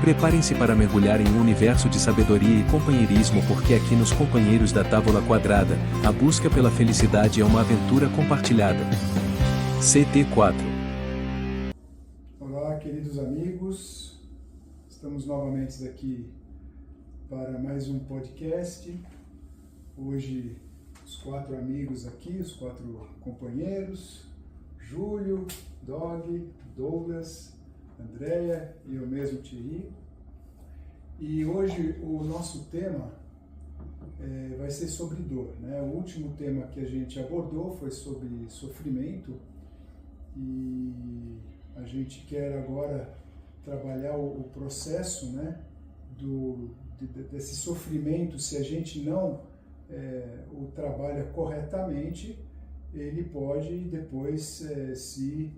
Preparem-se para mergulhar em um universo de sabedoria e companheirismo, porque aqui nos Companheiros da Távola Quadrada, a busca pela felicidade é uma aventura compartilhada. CT4. Olá, queridos amigos, estamos novamente aqui para mais um podcast. Hoje, os 4 amigos aqui, os 4 companheiros, Júlio, Dog, Douglas, Andréia e eu mesmo, Thierry. E hoje o nosso tema vai ser sobre dor, né? O último tema que a gente abordou foi sobre sofrimento e a gente quer agora trabalhar o processo, né, desse sofrimento. Se a gente não o trabalha corretamente, ele pode depois se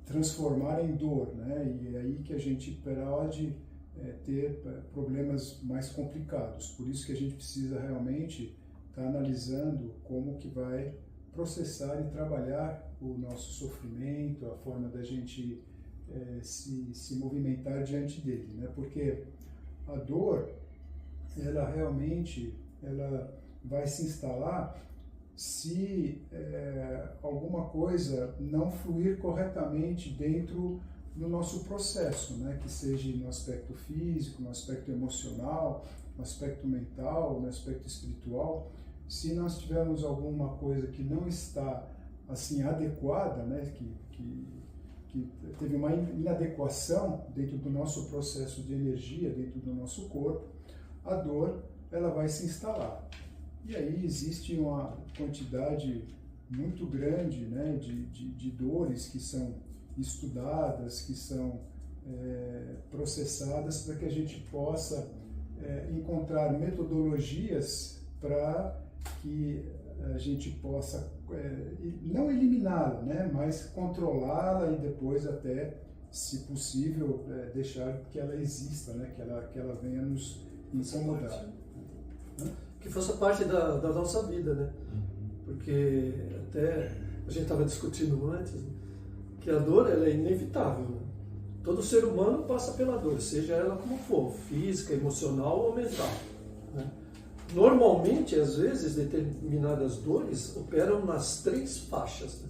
transformar em dor, né? E é aí que a gente pode ter problemas mais complicados. Por isso que a gente precisa realmente estar analisando como que vai processar e trabalhar o nosso sofrimento, a forma da gente se movimentar diante dele, né? Porque a dor, ela realmente vai se instalar se alguma coisa não fluir corretamente dentro do nosso processo, né? Que seja no aspecto físico, no aspecto emocional, no aspecto mental, no aspecto espiritual. Se nós tivermos alguma coisa que não está assim adequada, né? Que teve uma inadequação dentro do nosso processo de energia, dentro do nosso corpo, a dor ela vai se instalar. E aí existe uma quantidade muito grande, né, de dores que são estudadas, que são processadas para que a gente possa encontrar metodologias para que a gente possa não eliminá-la, né, mas controlá-la e depois até, se possível, deixar que ela exista, né, que ela venha nos incomodar. Que faça parte da nossa vida, né? Porque até a gente estava discutindo antes, né, que a dor ela é inevitável, né? Todo ser humano passa pela dor, seja ela como for, física, emocional ou mental, né? Normalmente, às vezes, determinadas dores operam nas 3 faixas, né?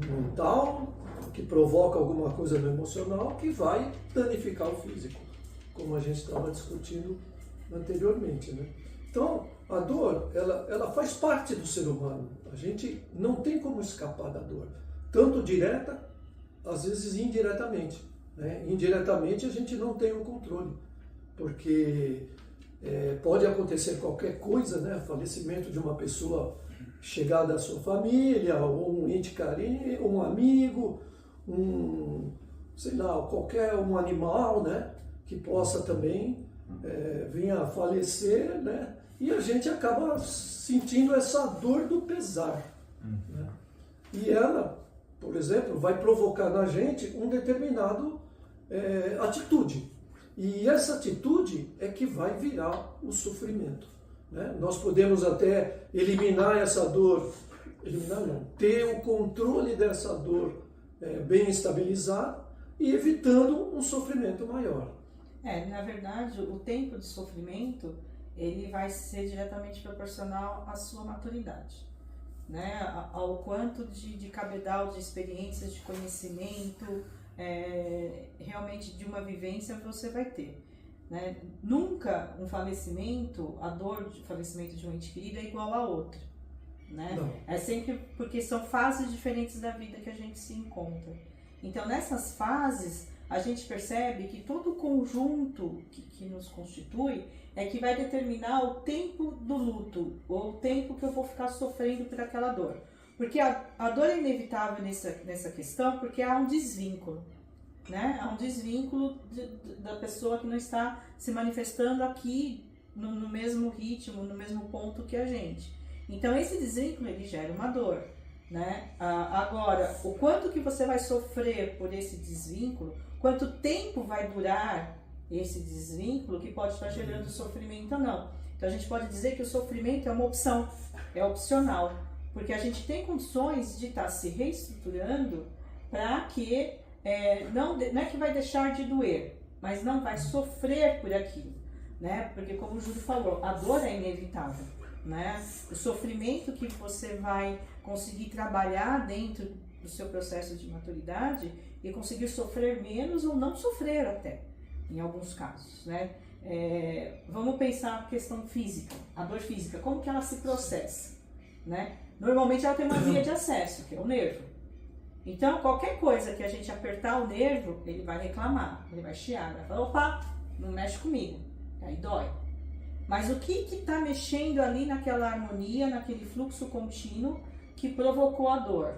Mental, que provoca alguma coisa no emocional, que vai danificar o físico, como a gente estava discutindo anteriormente, né? Então, a dor, ela faz parte do ser humano. A gente não tem como escapar da dor. Tanto direta, às vezes indiretamente, né? Indiretamente a gente não tem o controle, porque pode acontecer qualquer coisa, né? Falecimento de uma pessoa chegada à sua família, ou um ente carinho, um amigo, sei lá, um animal, né? Que possa também vir a falecer, né? E a gente acaba sentindo essa dor do pesar, né? E ela, por exemplo, vai provocar na gente um determinado atitude. E essa atitude é que vai virar o sofrimento, né? Nós podemos até eliminar essa dor, ter o controle dessa dor bem estabilizado e evitando um sofrimento maior. Na verdade, o tempo de sofrimento ele vai ser diretamente proporcional à sua maturidade, né? Ao quanto de cabedal de experiências, de conhecimento, realmente de uma vivência você vai ter, né? Nunca um falecimento, a dor de falecimento de um ente querido é igual a outra, né? Não. É sempre porque são fases diferentes da vida que a gente se encontra. Então, nessas fases, a gente percebe que todo o conjunto que nos constitui é que vai determinar o tempo do luto, ou o tempo que eu vou ficar sofrendo por aquela dor. Porque a dor é inevitável nessa questão, porque há um desvínculo, né? Há um desvínculo da pessoa que não está se manifestando aqui no mesmo ritmo, no mesmo ponto que a gente. Então, esse desvínculo, ele gera uma dor, né? Agora, o quanto que você vai sofrer por esse desvínculo, quanto tempo vai durar esse desvínculo, que pode estar gerando sofrimento ou não. Então a gente pode dizer que o sofrimento é uma opção, é opcional, porque a gente tem condições de estar se reestruturando para que não é que vai deixar de doer, mas não vai sofrer por aquilo, né? Porque como o Júlio falou, a dor é inevitável, né? O sofrimento que você vai conseguir trabalhar dentro do seu processo de maturidade e conseguir sofrer menos ou não sofrer até, em alguns casos, né? Vamos pensar a questão física, a dor física, como que ela se processa, né? Normalmente ela tem uma via de acesso, que é o nervo. Então, qualquer coisa que a gente apertar o nervo, ele vai reclamar, ele vai chiar, vai falar, opa, não mexe comigo, aí dói. Mas o que está mexendo ali naquela harmonia, naquele fluxo contínuo que provocou a dor?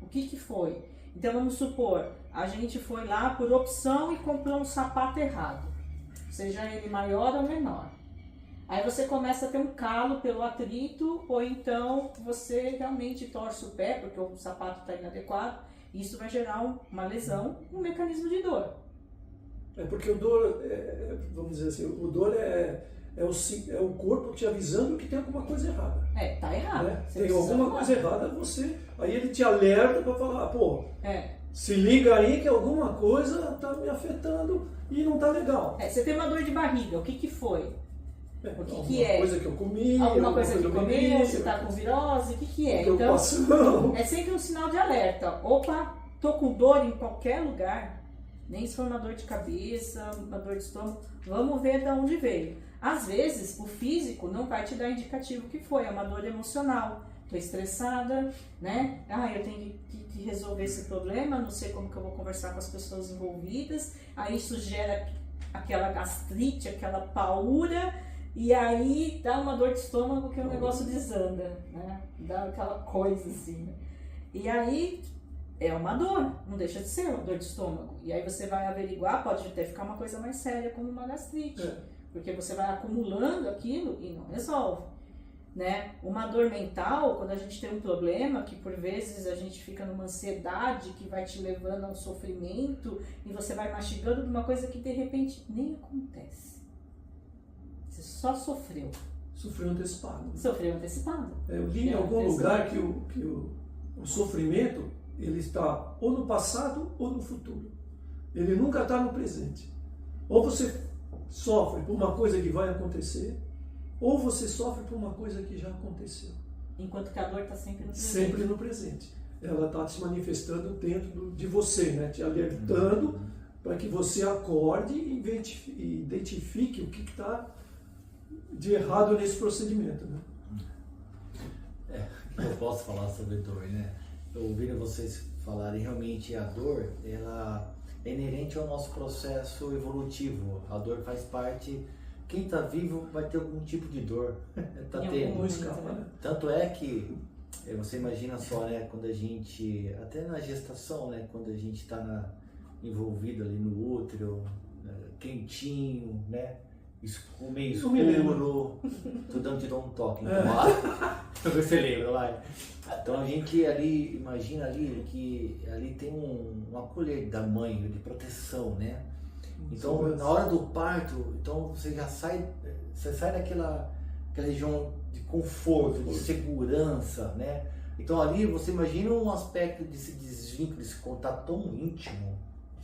O que foi? Então, vamos supor, a gente foi lá por opção e comprou um sapato errado, seja ele maior ou menor. Aí você começa a ter um calo pelo atrito, ou então você realmente torce o pé, porque o sapato está inadequado, e isso vai gerar uma lesão, um mecanismo de dor. Porque o dor, vamos dizer assim, o dor é o corpo te avisando que tem alguma coisa errada. Tá errado. Né? Tem alguma coisa errada, aí ele te alerta para falar, se liga aí que alguma coisa está me afetando e não está legal. Você tem uma dor de barriga, o que foi? O que é? Alguma coisa que eu comi, alguma coisa que comeu, você está com virose, o que é? Então, é sempre um sinal de alerta. Opa, tô com dor em qualquer lugar, nem se for uma dor de cabeça, uma dor de estômago, vamos ver de onde veio. Às vezes, o físico não vai te dar indicativo que foi, é uma dor emocional. Estou estressada, né? Eu tenho que resolver esse problema, não sei como que eu vou conversar com as pessoas envolvidas, aí isso gera aquela gastrite, aquela paura, e aí dá uma dor de estômago que o negócio desanda, né? Dá aquela coisa assim, né? E aí é uma dor, não deixa de ser uma dor de estômago. E aí você vai averiguar, pode até ficar uma coisa mais séria como uma gastrite, porque você vai acumulando aquilo e não resolve, né? Uma dor mental, quando a gente tem um problema, que por vezes a gente fica numa ansiedade que vai te levando a um sofrimento e você vai mastigando de uma coisa que de repente nem acontece. Você só sofreu. Sofreu antecipado. Sofreu antecipado. Eu li em algum lugar que o sofrimento, ele está ou no passado ou no futuro. Ele nunca está no presente. Ou você sofre por uma coisa que vai acontecer, ou você sofre por uma coisa que já aconteceu. Enquanto que a dor está sempre no presente. Sempre no presente. Ela está se manifestando dentro de você, né? Te alertando para que você acorde e identifique o que está de errado nesse procedimento, né? Eu posso falar sobre dor, né? Eu ouvindo vocês falarem, realmente a dor, ela é inerente ao nosso processo evolutivo. A dor faz parte, quem está vivo vai ter algum tipo de dor. Tá tendo. Não escapa, né? Tanto é que, você imagina só, né, quando a gente, até na gestação, né, quando a gente está envolvido ali no útero, quentinho, né? Meio escuro, tô dando te dar um toque, então você lembra, vai. Então a gente ali, imagina ali que ali tem uma colher da mãe de proteção, né? Então na hora do parto, então você sai daquela região de conforto, de segurança, né? Então ali você imagina um aspecto desse desvínculo, desse contato tão íntimo,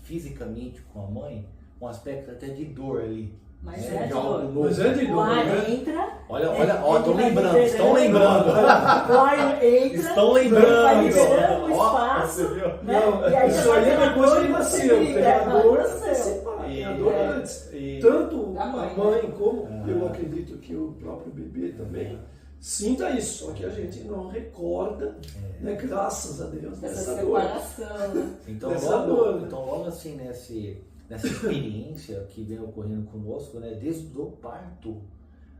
fisicamente com a mãe, um aspecto até de dor ali. Mas é de dor. Mas é de dor. O ar né? entra. Olha, estão lembrando. Estão lembrando. O ar entra. Estão lembrando. Vai liberando o espaço. Né? Não, e aí isso aí é depois que nasceu. Tem a dor antecipada. Tem a dor antes. Tanto a mãe como eu acredito que o próprio bebê também sinta isso. Só que a gente não recorda, né? Graças a Deus, dessa dor. separação. Então logo assim, nessa experiência que vem ocorrendo conosco, né, desde o parto,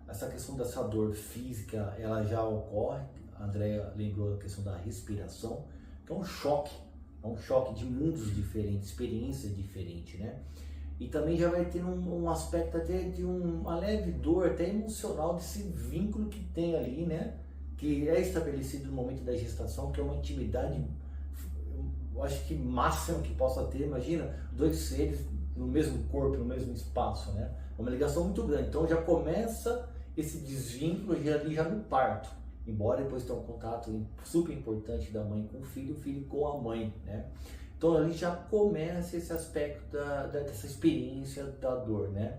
essa questão dessa dor física, ela já ocorre. A Andréa lembrou a questão da respiração, que é um choque de mundos diferentes, experiências diferentes, né? E também já vai ter um aspecto até de uma leve dor, até emocional, desse vínculo que tem ali, né? Que é estabelecido no momento da gestação, que é uma intimidade, eu acho que máxima que possa ter. Imagina, dois seres no mesmo corpo, no mesmo espaço, né? É uma ligação muito grande. Então já começa esse desvínculo já no parto, embora depois tenha um contato super importante da mãe com o filho com a mãe, né? Então ali já começa esse aspecto dessa experiência da dor, né?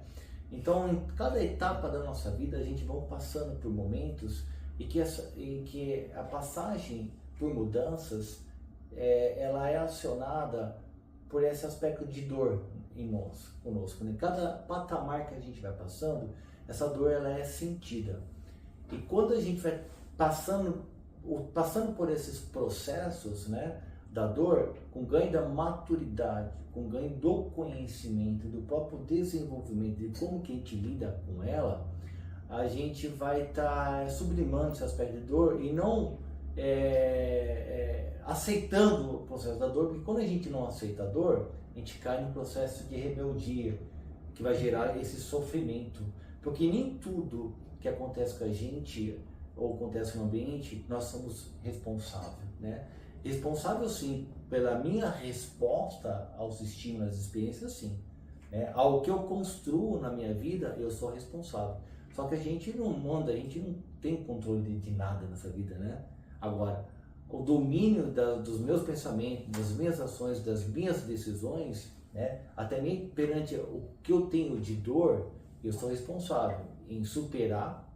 Então em cada etapa da nossa vida a gente vai passando por momentos em que a passagem por mudanças ela é acionada por esse aspecto de dor em nós, conosco, né? Cada patamar que a gente vai passando, essa dor ela é sentida. E quando a gente vai passando por esses processos, né, da dor, com ganho da maturidade, com ganho do conhecimento, do próprio desenvolvimento, de como que a gente lida com ela, a gente vai estar sublimando esse aspecto de dor e não aceitando o processo da dor, porque quando a gente não aceita a dor, a gente cai no processo de rebeldia, que vai gerar esse sofrimento, porque nem tudo que acontece com a gente ou acontece no ambiente, nós somos responsáveis, né? Responsável sim, pela minha resposta aos estímulos, às experiências, sim, né? Ao que eu construo na minha vida, eu sou responsável. Só que a gente não manda, a gente não tem controle de nada nessa vida, né? Agora, o domínio dos meus pensamentos, das minhas ações, das minhas decisões, né? Até mesmo perante o que eu tenho de dor, eu sou responsável em superar,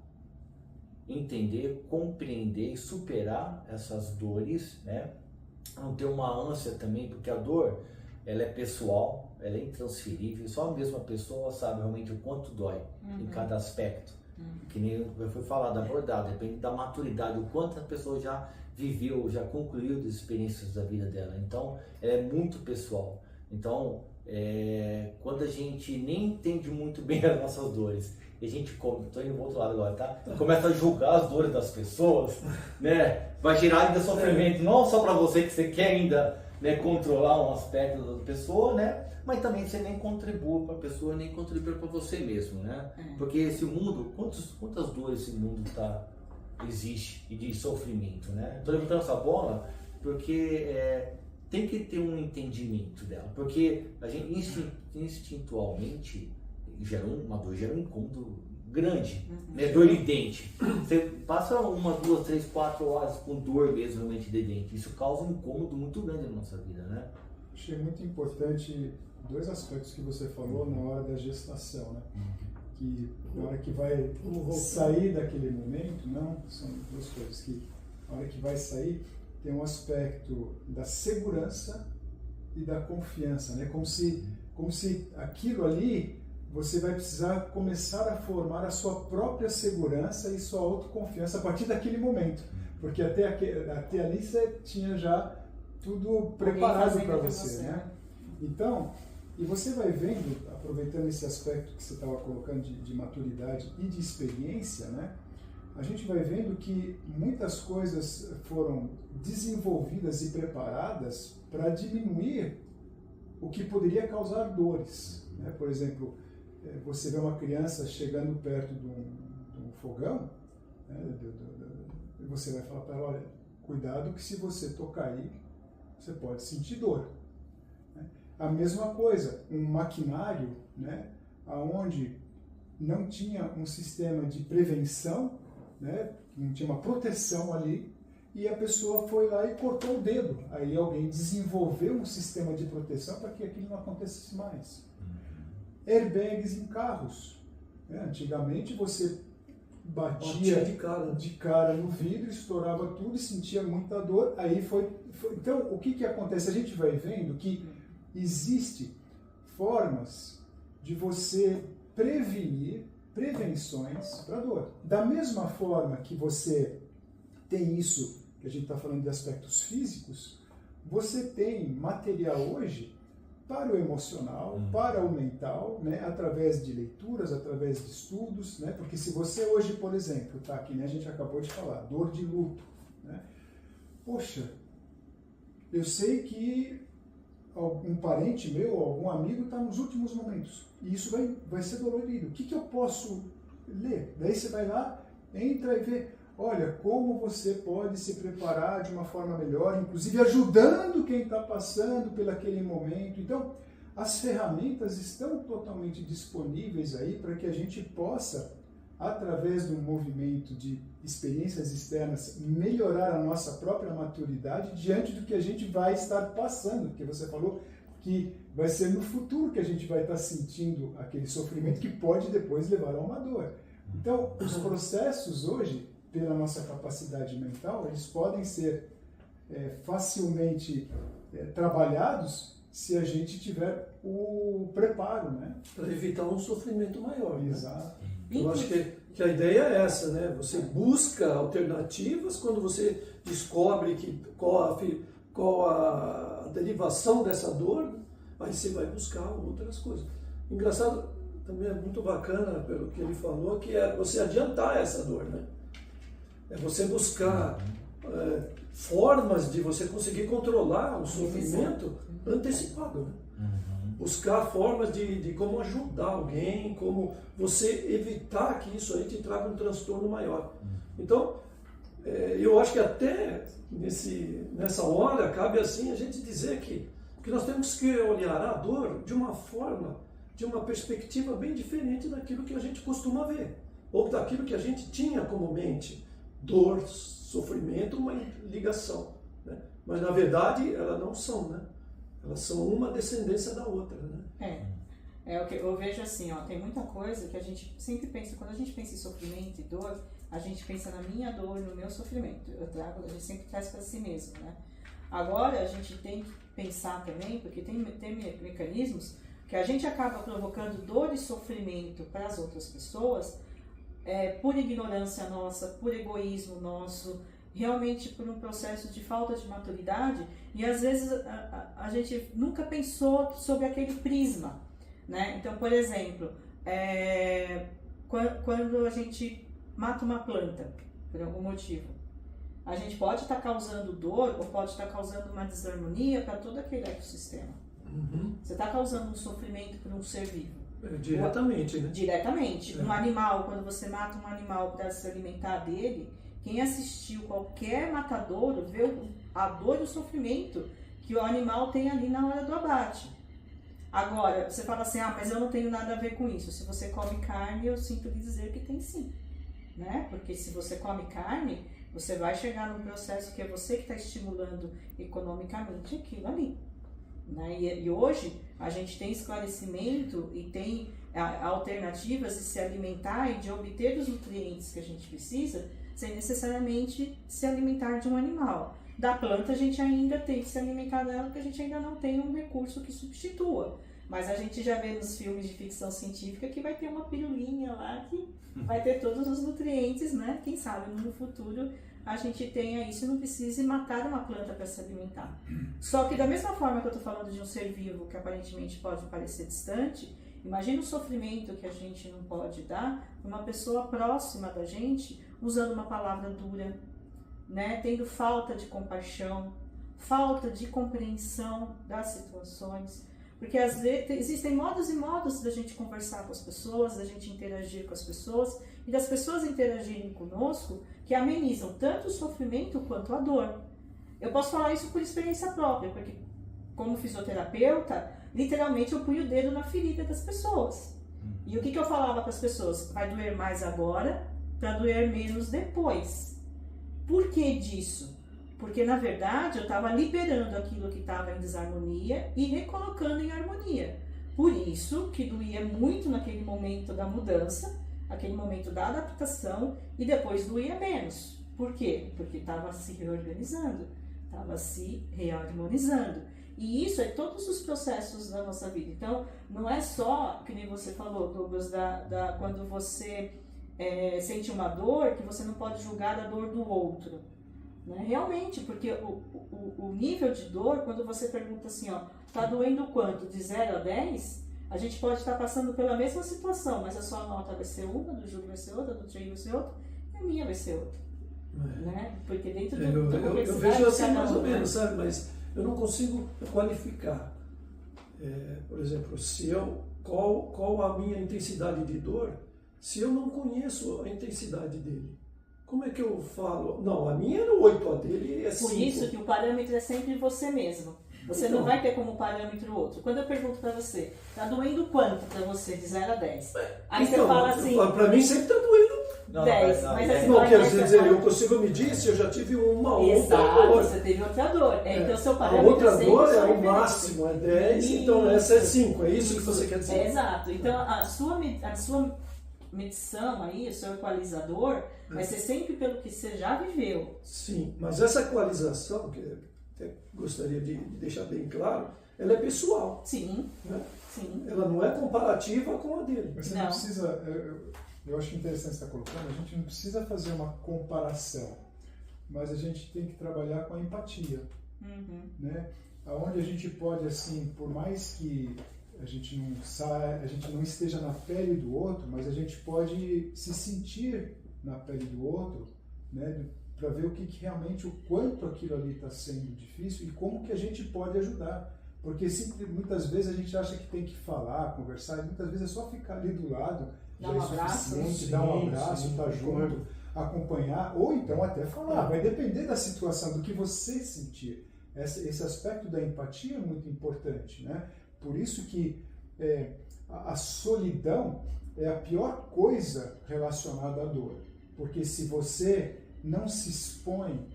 entender, compreender e superar essas dores, né? Não ter uma ânsia também, porque a dor, ela é pessoal, ela é intransferível, só a mesma pessoa sabe realmente o quanto dói em cada aspecto. Que nem eu fui falar da abordada, depende da maturidade, o quanto a pessoa já viveu, já concluiu das experiências da vida dela. Então, ela é muito pessoal. Então, quando a gente nem entende muito bem as nossas dores, e a gente, estou indo pro outro lado agora, tá? Começa a julgar as dores das pessoas, né? Vai gerar ainda sofrimento, não só para você que você quer ainda, né, controlar um aspecto da pessoa, né? Mas também você nem contribui para a pessoa, nem contribui para você mesmo, né? Porque esse mundo, quantas dores esse mundo existe e de sofrimento, né? Estou levantando essa bola porque tem que ter um entendimento dela, porque a gente instintualmente uma dor gera um incômodo grande, né? Dor de dente. Você passa 1, 2, 3, 4 horas com dor mesmo realmente de dente. Isso causa um incômodo muito grande na nossa vida, né? Achei muito importante 2 aspectos que você falou na hora da gestação, né? Que na hora que vai sair daquele momento, não, são 2 coisas, que na hora que vai sair tem um aspecto da segurança e da confiança, né? Como se aquilo ali você vai precisar começar a formar a sua própria segurança e sua autoconfiança a partir daquele momento, porque até ali você tinha já tudo preparado para você, né? Então, e você vai vendo, aproveitando esse aspecto que você estava colocando de maturidade e de experiência, né? A gente vai vendo que muitas coisas foram desenvolvidas e preparadas para diminuir o que poderia causar dores, né? Por exemplo, você vê uma criança chegando perto de um fogão, né? E você vai falar para ela, olha, cuidado que se você tocar aí, você pode sentir dor. A mesma coisa, um maquinário, né, onde não tinha um sistema de prevenção, né, não tinha uma proteção ali, e a pessoa foi lá e cortou o dedo. Aí alguém desenvolveu um sistema de proteção para que aquilo não acontecesse mais. Airbags em carros. Né? Antigamente você batia de cara no vidro, estourava tudo e sentia muita dor. Aí foi. Então, o que acontece? A gente vai vendo que existem formas de você prevenções para dor. Da mesma forma que você tem isso, que a gente está falando de aspectos físicos, você tem material hoje para o emocional, para o mental, né, através de leituras, através de estudos, né, porque se você hoje, por exemplo, tá aqui, né, a gente acabou de falar, dor de luto, né, poxa, eu sei que um parente meu, algum amigo está nos últimos momentos, e isso vai ser dolorido. O que eu posso ler? Daí você vai lá, entra e vê, olha, como você pode se preparar de uma forma melhor, inclusive ajudando quem está passando por aquele momento. Então, as ferramentas estão totalmente disponíveis aí para que a gente possa através do movimento de experiências externas, melhorar a nossa própria maturidade diante do que a gente vai estar passando, porque você falou que vai ser no futuro que a gente vai estar sentindo aquele sofrimento que pode depois levar a uma dor. Então, os processos hoje, pela nossa capacidade mental, eles podem ser facilmente trabalhados se a gente tiver o preparo, né? Para evitar um sofrimento maior. Exato. Né? Eu acho que a ideia é essa, né? Você busca alternativas quando você descobre qual a derivação dessa dor, aí você vai buscar outras coisas. Engraçado, também é muito bacana, pelo que ele falou, que é você adiantar essa dor, né? É você buscar formas de você conseguir controlar o sofrimento antecipado, né? Buscar formas de como ajudar alguém, como você evitar que isso aí te traga um transtorno maior. Então, eu acho que até nessa hora cabe assim a gente dizer que nós temos que olhar a dor de uma forma, de uma perspectiva bem diferente daquilo que a gente costuma ver, ou daquilo que a gente tinha como mente. Dor, sofrimento, uma ligação, né? Mas na verdade elas não são, né? Elas são uma descendência da outra, né? É o que eu vejo assim, ó, tem muita coisa que a gente sempre pensa, quando a gente pensa em sofrimento e dor, a gente pensa na minha dor, no meu sofrimento. A gente sempre traz para si mesmo, né? Agora a gente tem que pensar também, porque tem mecanismos que a gente acaba provocando dor e sofrimento para as outras pessoas, por ignorância nossa, por egoísmo nosso, realmente por um processo de falta de maturidade, e às vezes a gente nunca pensou sobre aquele prisma, né? Então, por exemplo, quando a gente mata uma planta, por algum motivo, a gente pode estar causando dor ou pode estar causando uma desarmonia para todo aquele ecossistema. Você está causando um sofrimento para um ser vivo. Diretamente, né? Diretamente. Um animal, quando você mata um animal para se alimentar dele, quem assistiu qualquer matadouro vê a dor e o sofrimento que o animal tem ali na hora do abate. Agora, você fala assim, mas eu não tenho nada a ver com isso. Se você come carne, eu sinto lhe dizer que tem sim. Né? Porque se você come carne, você vai chegar num processo que é você que está estimulando economicamente aquilo ali. Né? E hoje a gente tem esclarecimento e tem alternativas de se alimentar e de obter os nutrientes que a gente precisa sem necessariamente se alimentar de um animal. Da planta a gente ainda tem que se alimentar dela porque a gente ainda não tem um recurso que substitua. Mas a gente já vê nos filmes de ficção científica que vai ter uma pirulinha lá que vai ter todos os nutrientes, né? Quem sabe no futuro a gente tenha isso e não precise matar uma planta para se alimentar. Só que da mesma forma que eu estou falando de um ser vivo que aparentemente pode parecer distante, imagina o sofrimento que a gente não pode dar para uma pessoa próxima da gente usando uma palavra dura, né? Tendo falta de compaixão, falta de compreensão das situações. Porque às vezes existem modos e modos da gente conversar com as pessoas, da gente interagir com as pessoas e das pessoas interagirem conosco que amenizam tanto o sofrimento quanto a dor. Eu posso falar isso por experiência própria, porque como fisioterapeuta, literalmente eu punho o dedo na ferida das pessoas. E o que eu falava para as pessoas? Vai doer mais agora para doer menos depois. Por que disso? Porque, na verdade, eu estava liberando aquilo que estava em desarmonia e recolocando em harmonia. Por isso que doía muito naquele momento da mudança, aquele momento da adaptação, e depois doía menos. Por quê? Porque estava se reorganizando, estava se reharmonizando. E isso é todos os processos da nossa vida. Então, não é só, que nem você falou, Douglas, quando você sente uma dor, que você não pode julgar a dor do outro. Né? Realmente, porque o nível de dor, quando você pergunta assim, tá doendo quanto? De 0 a 10, a gente pode estar passando pela mesma situação, mas a sua nota vai ser uma, do Júlio vai ser outra, do Trey vai ser outra, e a minha vai ser outra. Né? Porque dentro eu vejo assim mais ou menos, sabe? Mas eu não consigo qualificar. Por exemplo, qual a minha intensidade de dor, se eu não conheço a intensidade dele? Como é que eu falo? Não, a minha é no 8, a dele é 5. Por isso que o parâmetro é sempre você mesmo. Você não vai ter como parâmetro o outro. Quando eu pergunto pra você, tá doendo quanto pra você, de 0 a 10? Aí então, você fala assim... Pra mim sempre tá doendo. 10, mas assim, Não, quer mas dizer, fala- eu consigo medir se eu já tive uma outra Exato, dor. você teve outra dor. Então, seu A parâmetro outra sempre dor sua é o referência. máximo, é 10, então essa é 5, é isso que você quer dizer? Exato. Então, a sua medição aí, o seu equalizador, vai ser sempre pelo que você já viveu. Sim, mas essa equalização, que eu até gostaria de deixar bem claro, ela é pessoal. Sim, Né? sim. Ela não é comparativa com a dele. Você Não. não precisa, eu acho interessante você estar colocando, a gente não precisa fazer uma comparação, mas a gente tem que trabalhar com a empatia, né? Aonde a gente pode, assim, por mais que a gente não esteja na pele do outro, mas a gente pode se sentir na pele do outro, né? Para ver o quanto aquilo ali está sendo difícil e como que a gente pode ajudar. Porque muitas vezes a gente acha que tem que falar, conversar, e muitas vezes é só ficar ali do lado, Dar já um é abraço. suficiente, dar um Sim, abraço, sim, estar junto, acompanhar, ou então até falar. Vai depender da situação, do que você sentir. Esse aspecto da empatia é muito importante, né? Por isso que a solidão é a pior coisa relacionada à dor. Porque se você não se expõe,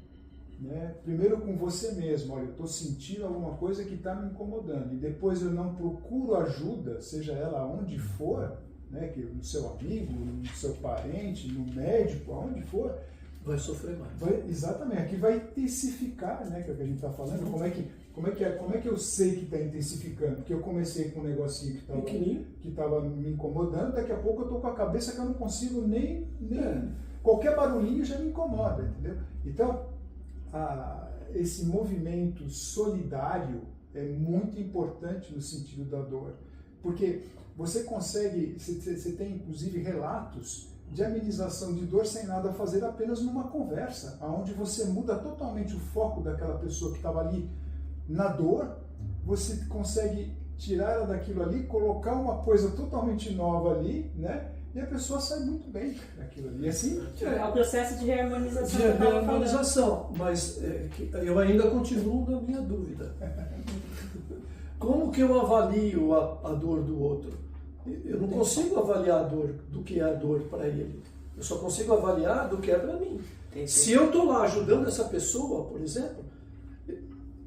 né, primeiro com você mesmo, olha, eu estou sentindo alguma coisa que está me incomodando, e depois eu não procuro ajuda, seja ela onde for, né, que no seu amigo, no seu parente, no médico, aonde for, Vai sofrer mais. exatamente, aqui vai intensificar, né, que é o que a gente está falando. Como é que eu sei que está intensificando? Porque eu comecei com um negocinho que estava me incomodando, daqui a pouco eu estou com a cabeça que eu não consigo nem qualquer barulhinho já me incomoda, entendeu? Então, esse movimento solidário é muito importante no sentido da dor, porque você tem inclusive relatos de amenização de dor sem nada a fazer, apenas numa conversa, onde você muda totalmente o foco daquela pessoa que estava ali na dor, você consegue tirar ela daquilo ali, colocar uma coisa totalmente nova ali, né? E a pessoa sai muito bem daquilo ali. E assim, É o processo de reharmonização De que eu estava falando. harmonização, mas eu ainda continuo na minha dúvida. Como que eu avalio a dor do outro? Eu não consigo avaliar a dor do que é a dor para ele. Eu só consigo avaliar do que é para mim. Se eu estou lá ajudando essa pessoa, por exemplo,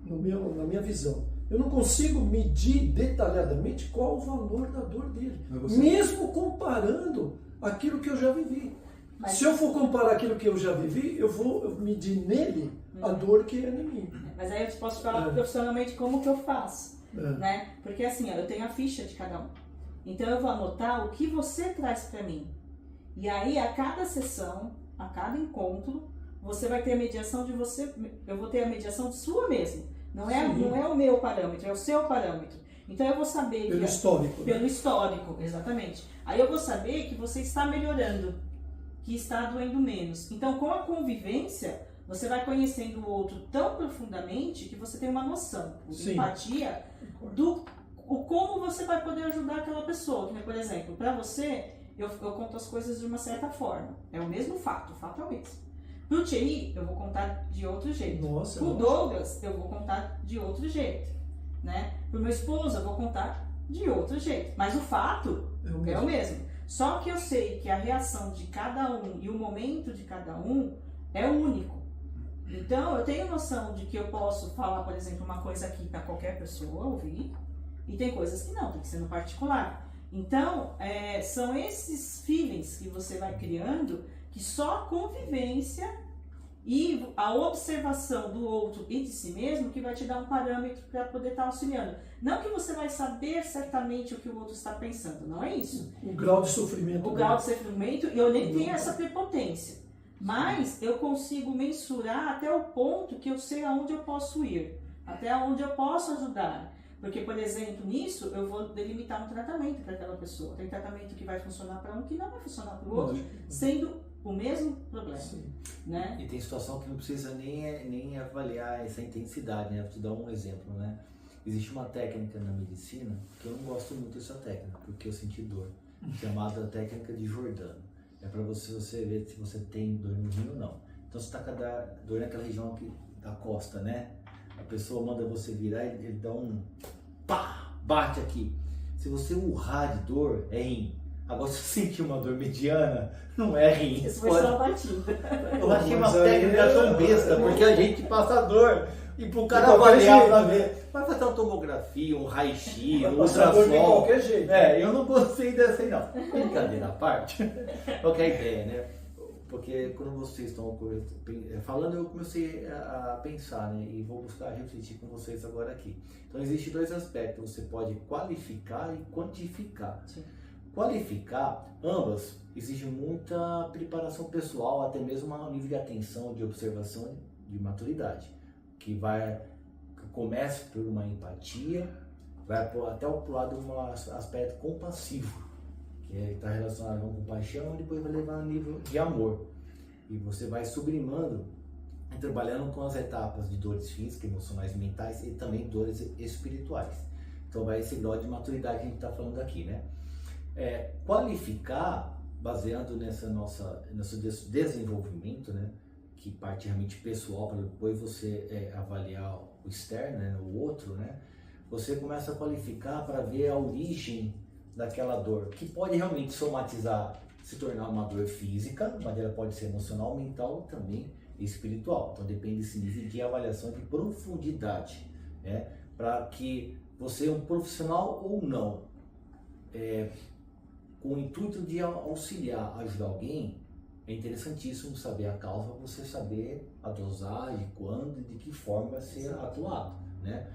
na minha visão, eu não consigo medir detalhadamente qual o valor da dor dele, mesmo comparando aquilo que eu já vivi. Se eu for comparar aquilo que eu já vivi, eu vou medir nele a dor que é em mim. Mas aí eu posso falar profissionalmente como que eu faço, né? Porque assim, ó, eu tenho a ficha de cada um. Então eu vou anotar o que você traz para mim. E aí a cada sessão, a cada encontro, você vai ter a mediação de você, eu vou ter a mediação de sua mesmo. Não é o meu parâmetro, é o seu parâmetro. Então eu vou saber Pelo histórico. Pelo histórico, exatamente. Aí eu vou saber que você está melhorando, que está doendo menos. Então com a convivência, você vai conhecendo o outro tão profundamente que você tem uma noção, por empatia, do como você vai poder ajudar aquela pessoa. Que, por exemplo, para você, eu conto as coisas de uma certa forma. É o mesmo fato, o fato é o mesmo. Pro Thierry, eu vou contar de outro jeito. Pro Douglas, eu vou contar de outro jeito. Né? Pro meu esposo, eu vou contar de outro jeito. Mas o fato é o mesmo. Só que eu sei que a reação de cada um e o momento de cada um é único. Então, eu tenho noção de que eu posso falar, por exemplo, uma coisa aqui para qualquer pessoa ouvir, e tem coisas que não, tem que ser no particular. Então, são esses feelings que você vai criando, que só a convivência e a observação do outro e de si mesmo que vai te dar um parâmetro para poder estar auxiliando. Não que você vai saber certamente o que o outro está pensando, não é isso. O grau de sofrimento. O grau de sofrimento, eu nem tenho essa prepotência. Mas eu consigo mensurar até o ponto que eu sei aonde eu posso ir, até onde eu posso ajudar. Porque, por exemplo, nisso eu vou delimitar um tratamento para aquela pessoa. Tem tratamento que vai funcionar para um que não vai funcionar para o outro, sendo o mesmo problema. Né? E tem situação que não precisa nem avaliar essa intensidade, né? Vou te dar um exemplo, né? Existe uma técnica na medicina que eu não gosto muito dessa técnica, porque eu senti dor, chamada técnica de Jordano. É para você ver se você tem dor no rim ou não. Então você está com a dor naquela região aqui da costa, né? a pessoa manda você virar, ele dá um pá, bate aqui. Se você urrar de dor, é rim. Agora, se você sentir uma dor mediana, não é rim. Isso foi só batida. Eu achei uma Mas aí técnica tão besta, porque a gente passa dor. E pro cara qualquer avaliar jeito, pra né? ver, vai fazer uma tomografia, um raio-x, Vai um passar dor de ultrassom. qualquer jeito. Eu não gostei dessa aí não. Brincadeira à parte. Qualquer ideia, né? Porque quando vocês estão falando, eu comecei a pensar, né? E vou buscar refletir com vocês agora aqui. Então, existem dois aspectos. Você pode qualificar e quantificar. Sim. Qualificar, ambas, exige muita preparação pessoal, até mesmo um nível de atenção, de observação, de maturidade. Que começa por uma empatia, vai até o lado de um aspecto compassivo, que está relacionado com compaixão, e depois vai levar a nível de amor. E você vai sublimando e trabalhando com as etapas de dores físicas, emocionais, mentais e também dores espirituais. Então vai esse grau de maturidade que a gente está falando aqui, né? Qualificar, baseando nesse desenvolvimento, né? Que parte realmente pessoal, para depois você avaliar o externo, né, o outro, né? Você começa a qualificar para ver a origem daquela dor, que pode realmente somatizar, se tornar uma dor física, mas ela pode ser emocional, mental e também espiritual. Então depende desse nível de avaliação de profundidade, né? Para que você, um profissional ou não, com o intuito de auxiliar, ajudar alguém, é interessantíssimo saber a causa, você saber a dosagem, quando e de que forma vai ser atuado, né?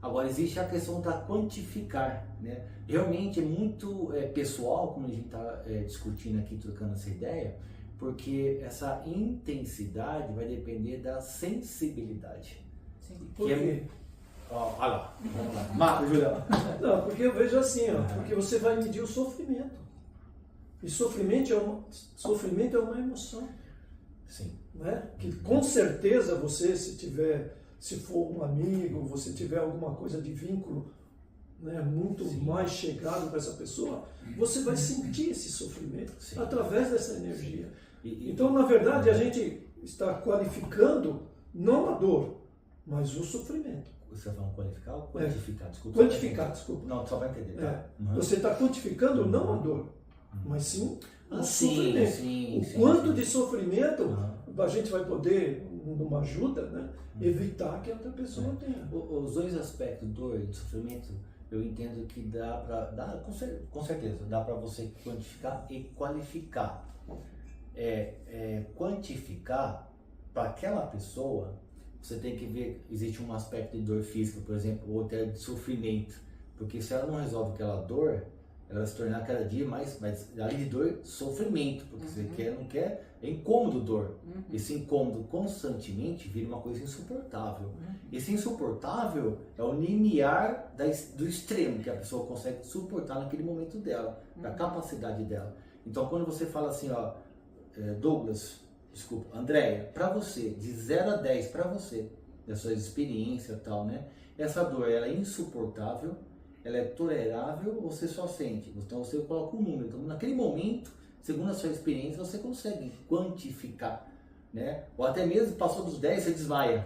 Agora, existe a questão da quantificar, né? Realmente é muito pessoal, como a gente está discutindo aqui, trocando essa ideia, porque essa intensidade vai depender da sensibilidade. Sim. Por quê? Olha lá, vamos lá. Marco, Julião. Não, porque eu vejo assim, ó, porque você vai medir o sofrimento. E sofrimento é uma emoção. Sim. Né? Que com certeza você, se for um amigo, você tiver alguma coisa de vínculo, né, muito mais chegado com essa pessoa, você vai sentir esse sofrimento através dessa energia. Então, na verdade, a gente está qualificando não a dor, mas o sofrimento. Você vai qualificar ou quantificar? Desculpa. Quantificar, desculpa. Não, só para entender. Tá? Você está quantificando não a dor, mas sim o sofrimento. Sim, quanto de sofrimento a gente vai poder, numa ajuda, né, evitar que a outra pessoa tenha. Os dois aspectos, dor e sofrimento, eu entendo que com certeza, dá para você quantificar e qualificar. Quantificar, para aquela pessoa, você tem que ver, existe um aspecto de dor física, por exemplo, ou até de sofrimento, porque se ela não resolve aquela dor, ela vai se tornar cada dia mais além de dor, sofrimento, porque você quer, não quer, é incômodo dor. Esse incômodo constantemente vira uma coisa insuportável. Esse insuportável é o limiar do extremo que a pessoa consegue suportar naquele momento dela, da capacidade dela. Então, quando você fala assim, ó, Andréia, para você, de 0 a 10 para você, da sua experiência e tal, né? Essa dor, ela é insuportável, ela é tolerável ou você só sente? Então você coloca um número. Então, naquele momento, segundo a sua experiência, você consegue quantificar, né? Ou até mesmo passou dos 10, você desmaia,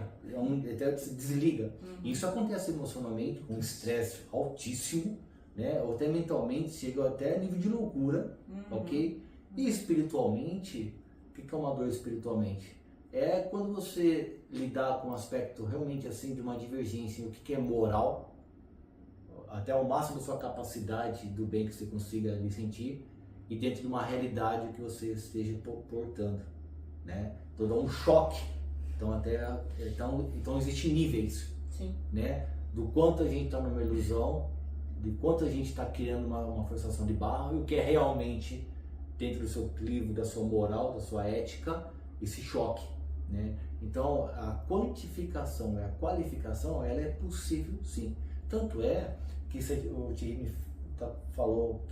até se desliga. Isso acontece emocionalmente, com estresse altíssimo, né? Ou até mentalmente, chega até nível de loucura, ok? E espiritualmente, o que é uma dor espiritualmente? É quando você lidar com um aspecto realmente assim de uma divergência, o que é moral, até o máximo da sua capacidade do bem que você consiga lhe sentir, e dentro de uma realidade que você esteja portando, né? Então dá um choque. Então existem níveis, né? Do quanto a gente está numa ilusão, de quanto a gente está criando uma forçação de barra, e o que é realmente dentro do seu clivo, da sua moral, da sua ética, esse choque, né? Então a quantificação e a qualificação, ela é possível sim. Tanto é que o Thierry falou,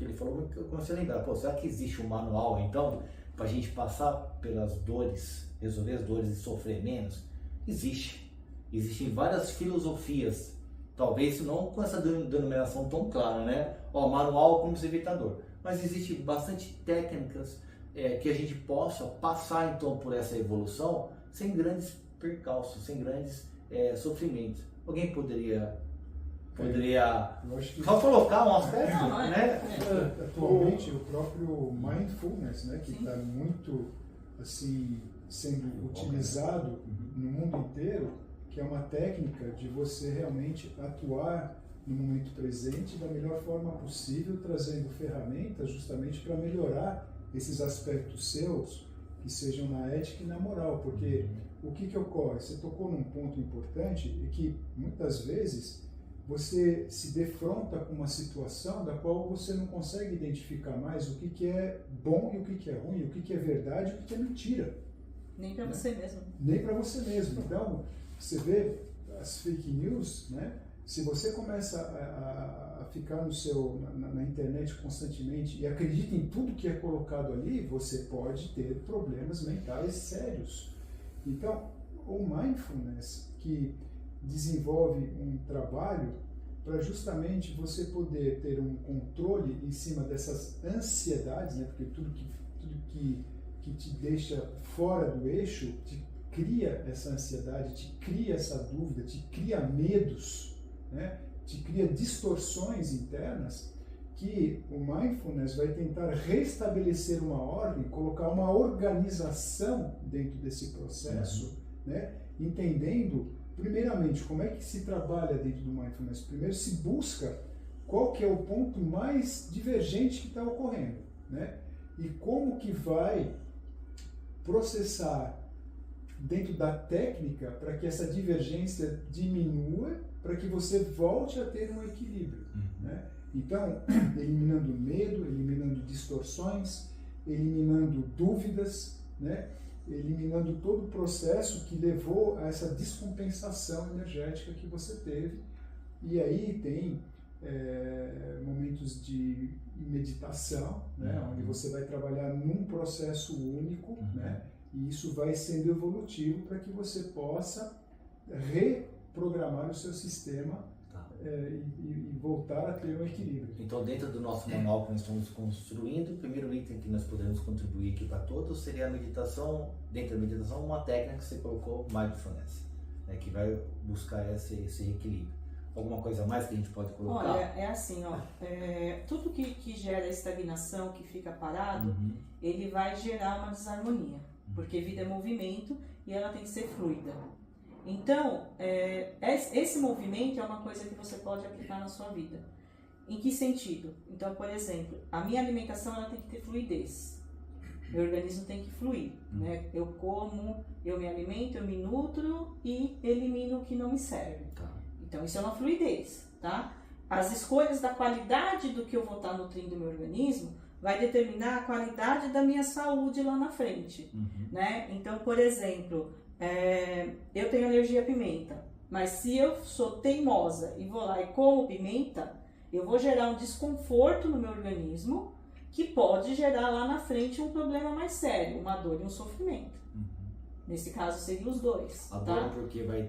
eu comecei a lembrar, será que existe um manual então para a gente passar pelas dores, resolver as dores e sofrer menos? Existe. Existem várias filosofias, talvez não com essa denominação tão clara, né? Manual como se evitar dor. Mas existe bastante técnicas que a gente possa passar então por essa evolução sem grandes percalços, sem grandes sofrimentos. Alguém poderia Eu acho que só colocar um aspecto, Não, né? atualmente o próprio mindfulness, né, que está muito assim sendo utilizado no mundo inteiro, que é uma técnica de você realmente atuar no momento presente da melhor forma possível, trazendo ferramentas justamente para melhorar esses aspectos seus que sejam na ética e na moral, porque o que ocorre? Você tocou num ponto importante e que muitas vezes você se defronta com uma situação da qual você não consegue identificar mais o que é bom e o que é ruim, o que é verdade e o que é mentira. Nem para você mesmo. Nem para você mesmo. Então, você vê as fake news, né? Se você começa a ficar na internet constantemente e acredita em tudo que é colocado ali, você pode ter problemas mentais sérios. Então, o mindfulness, que desenvolve um trabalho para justamente você poder ter um controle em cima dessas ansiedades, né? Porque tudo que te deixa fora do eixo te cria essa ansiedade, te cria essa dúvida, te cria medos, né? Te cria distorções internas, que o mindfulness vai tentar restabelecer uma ordem, colocar uma organização dentro desse processo, né? Entendendo primeiramente, como é que se trabalha dentro do mindfulness? Primeiro se busca qual que é o ponto mais divergente que está ocorrendo, né? E como que vai processar dentro da técnica para que essa divergência diminua, para que você volte a ter um equilíbrio, né? Então, eliminando medo, eliminando distorções, eliminando dúvidas, né? Eliminando todo o processo que levou a essa descompensação energética que você teve. E aí tem momentos de meditação, né, onde você vai trabalhar num processo único, né, e isso vai sendo evolutivo para que você possa reprogramar o seu sistema e voltar a ter um equilíbrio. Então, dentro do nosso manual que nós estamos construindo, o primeiro item que nós podemos contribuir aqui para todos seria a meditação. Dentro da meditação, uma técnica que você colocou, mindfulness, né, que vai buscar esse equilíbrio. Alguma coisa a mais que a gente pode colocar? Olha, é assim, ó, tudo que gera estagnação, que fica parado, ele vai gerar uma desarmonia, porque vida é movimento e ela tem que ser fluida. Então, esse movimento é uma coisa que você pode aplicar na sua vida. Em que sentido? Então, por exemplo, a minha alimentação ela tem que ter fluidez. Meu organismo tem que fluir, né? Eu como, eu me alimento, eu me nutro e elimino o que não me serve. Então, isso é uma fluidez, tá? As escolhas da qualidade do que eu vou estar nutrindo o meu organismo vai determinar a qualidade da minha saúde lá na frente, né? Então, por exemplo, eu tenho alergia à pimenta, mas se eu sou teimosa e vou lá e como pimenta, eu vou gerar um desconforto no meu organismo que pode gerar lá na frente um problema mais sério, uma dor e um sofrimento. Nesse caso, seriam os dois. A dor porque vai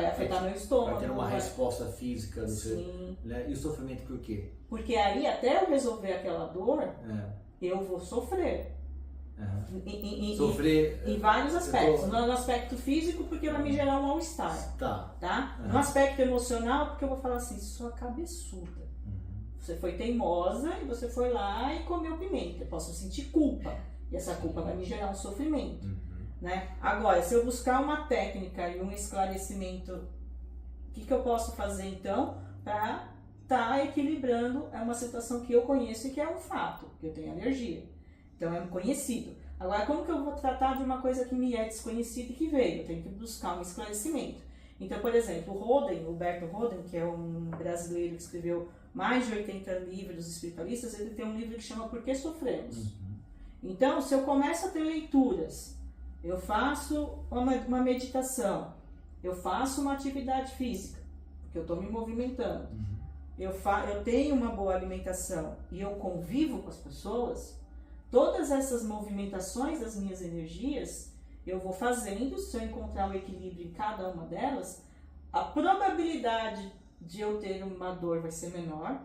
afetar meu estômago. Vai ter uma resposta física do seu, Sim. né? E o sofrimento por quê? Porque aí, até eu resolver aquela dor, eu vou sofrer. Sofrer em vários aspectos. No aspecto físico, porque vai me gerar um mal-estar. Tá? No aspecto emocional, porque eu vou falar assim, sua cabeçuda. Você foi teimosa e você foi lá e comeu pimenta. Eu posso sentir culpa. E essa culpa vai me gerar um sofrimento. Né? Agora, se eu buscar uma técnica e um esclarecimento, o que eu posso fazer então para estar equilibrando uma situação que eu conheço e que é um fato, que eu tenho alergia. Então é um conhecido. Agora, como que eu vou tratar de uma coisa que me é desconhecida e que veio? Eu tenho que buscar um esclarecimento. Então, por exemplo, o Humberto Roden, que é um brasileiro que escreveu mais de 80 livros espiritualistas, ele tem um livro que chama Por que Sofremos? Então, se eu começo a ter leituras, eu faço uma meditação, eu faço uma atividade física, porque eu estou me movimentando, eu tenho uma boa alimentação e eu convivo com as pessoas, todas essas movimentações das minhas energias, eu vou fazendo, se eu encontrar um equilíbrio em cada uma delas, a probabilidade de eu ter uma dor vai ser menor,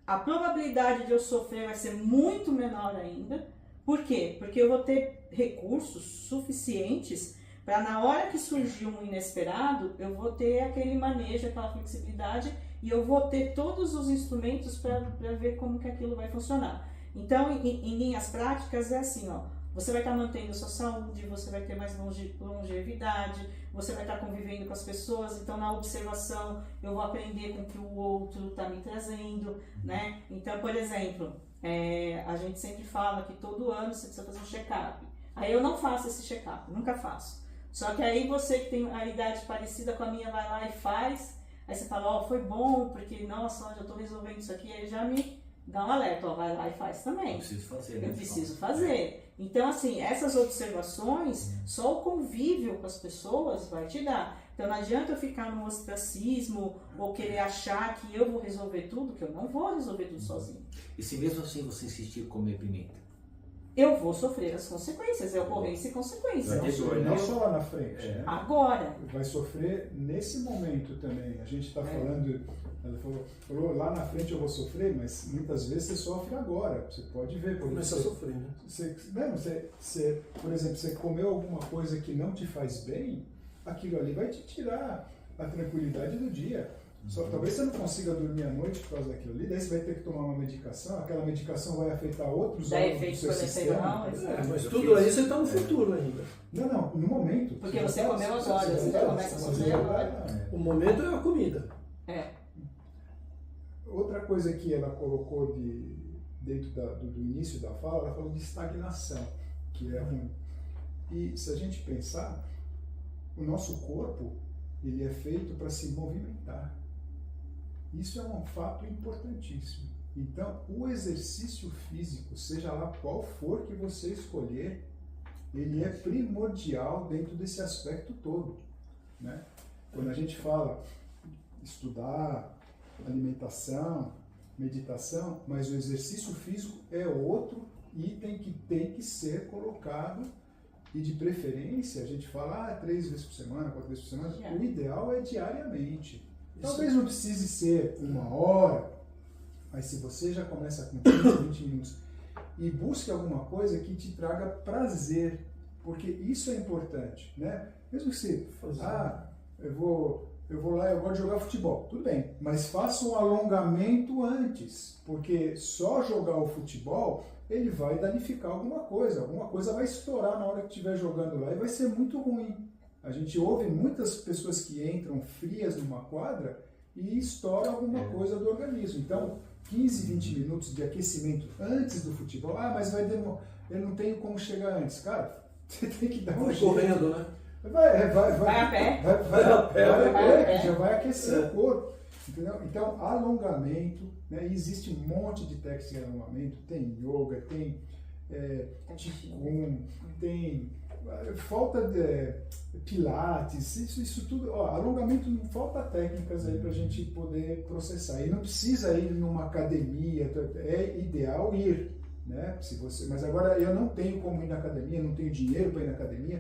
a probabilidade de eu sofrer vai ser muito menor ainda. Por quê? Porque eu vou ter recursos suficientes Para na hora que surgir um inesperado, eu vou ter aquele manejo, aquela flexibilidade e eu vou ter todos os instrumentos para ver como que aquilo vai funcionar. Então, em linhas práticas, é assim, ó, você vai estar mantendo a sua saúde, você vai ter mais longevidade, você vai estar convivendo com as pessoas, então na observação eu vou aprender com o que o outro está me trazendo, né? Então, por exemplo, a gente sempre fala que todo ano você precisa fazer um check-up. Aí eu não faço esse check-up, nunca faço. Só que aí você que tem a idade parecida com a minha vai lá e faz, aí você fala, ó, foi bom, porque, nossa, já estou resolvendo isso aqui, aí já me dá um alerta, ó, vai lá e faz também. Eu preciso fazer. Né? Eu preciso fazer. Então, assim, essas observações, só o convívio com as pessoas vai te dar. Então, não adianta eu ficar no ostracismo ou querer achar que eu vou resolver tudo, que eu não vou resolver tudo sozinho. E se mesmo assim você insistir em comer pimenta? Eu vou sofrer as consequências, é ocorrência e consequência. Não só lá na frente, né? Agora. Vai sofrer nesse momento também. A gente está falando, ela falou, lá na frente eu vou sofrer, mas muitas vezes você sofre agora. Você pode ver. Começa a sofrer, né? Você, por exemplo, você comeu alguma coisa que não te faz bem, aquilo ali vai te tirar a tranquilidade do dia. Talvez você não consiga dormir à noite por causa daquilo ali, daí você vai ter que tomar uma medicação, aquela medicação vai afetar outros órgãos do seu sistema. Mas tudo aí você está no futuro ainda. Não, no momento. Porque você comeu agora, você já começa a sofrer agora. O momento é a comida. Outra coisa que ela colocou dentro do início da fala, ela falou de estagnação, que é ruim. E se a gente pensar, o nosso corpo, ele é feito para se movimentar. Isso é um fato importantíssimo. Então, o exercício físico, seja lá qual for que você escolher, ele é primordial dentro desse aspecto todo, né? Quando a gente fala estudar, alimentação, meditação, mas o exercício físico é outro item que tem que ser colocado. E de preferência, a gente fala 3 vezes por semana, 4 vezes por semana. O ideal é diariamente. Talvez não precise ser 1 hora, mas se você já começa com 15, 20 minutos e busque alguma coisa que te traga prazer, porque isso é importante, né? Mesmo que você, eu vou lá, eu gosto de jogar futebol, tudo bem, mas faça um alongamento antes, porque só jogar o futebol, ele vai danificar alguma coisa vai estourar na hora que estiver jogando lá e vai ser muito ruim. A gente ouve muitas pessoas que entram frias numa quadra e estoura alguma coisa do organismo. Então, 15, 20 minutos de aquecimento antes do futebol, mas vai demorar, eu não tenho como chegar antes. Cara, você tem que dar um jeito. Correndo, né? Vai a pé. Vai a pé, que já vai aquecer o corpo. Entendeu? Então, alongamento, né? Existe um monte de técnicas de alongamento, tem yoga, tem Qigong, tem falta de pilates, isso tudo, alongamento, não falta técnicas aí para a gente poder processar. E não precisa ir numa academia, é ideal ir, né? Mas agora eu não tenho como ir na academia, não tenho dinheiro para ir na academia,